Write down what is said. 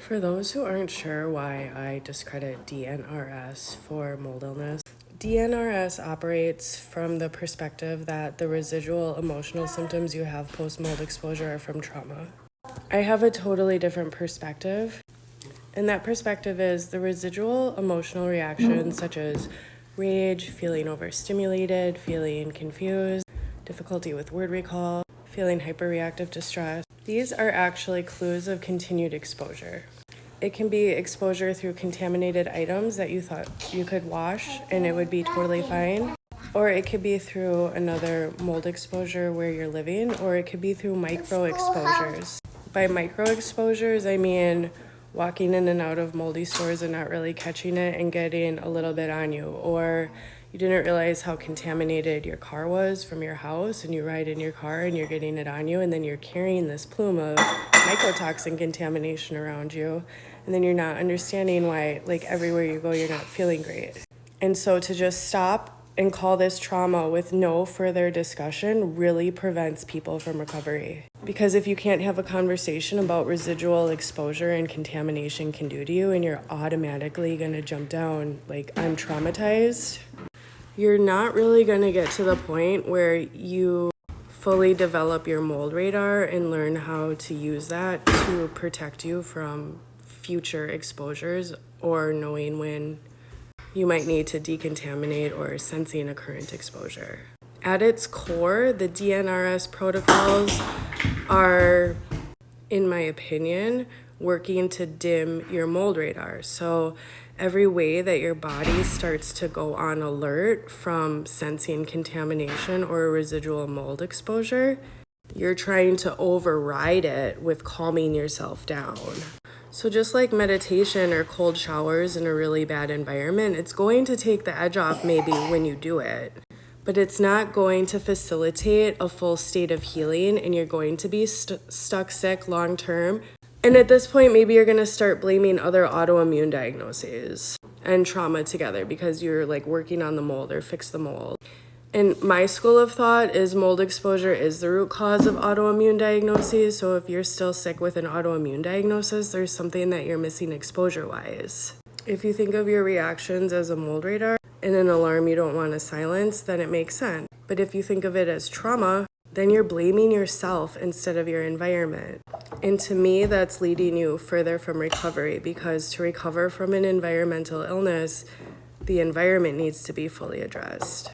For those who aren't sure why I discredit DNRS for mold illness, DNRS operates from the perspective that the residual emotional symptoms you have post-mold exposure are from trauma. I have a totally different perspective, and that perspective is the residual emotional reactions such as rage, feeling overstimulated, feeling confused, difficulty with word recall, feeling hyperreactive to stress. These are actually clues of continued exposure. It can be exposure through contaminated items that you thought you could wash and it would be totally fine. Or it could be through another mold exposure where you're living, or it could be through micro exposures. By micro exposures, I mean walking in and out of moldy stores and not really catching it and getting a little bit on you. Or you didn't realize how contaminated your car was from your house, and you ride in your car and you're getting it on you, and then you're carrying this plume of mycotoxin contamination around you, and then you're not understanding why, like, everywhere you go, you're not feeling great. And so to just stop and call this trauma with no further discussion really prevents people from recovery. Because if you can't have a conversation about residual exposure and contamination can do to you, and you're automatically going to jump down like, I'm traumatized, you're not really going to get to the point where you fully develop your mold radar and learn how to use that to protect you from future exposures, or knowing when you might need to decontaminate or sensing a current exposure. At its core, the DNRS protocols are, in my opinion, working to dim your mold radar. So every way that your body starts to go on alert from sensing contamination or a residual mold exposure, you're trying to override it with calming yourself down. So just like meditation or cold showers in a really bad environment, it's going to take the edge off maybe when you do it, but it's not going to facilitate a full state of healing, and you're going to be stuck sick long term. And at this point, maybe you're going to start blaming other autoimmune diagnoses and trauma together because you're like working on the mold or fix the mold. And my school of thought is mold exposure is the root cause of autoimmune diagnoses. So if you're still sick with an autoimmune diagnosis, there's something that you're missing exposure-wise. If you think of your reactions as a mold radar and an alarm you don't want to silence, then it makes sense. But if you think of it as trauma, then you're blaming yourself instead of your environment. And to me, that's leading you further from recovery, because to recover from an environmental illness, the environment needs to be fully addressed.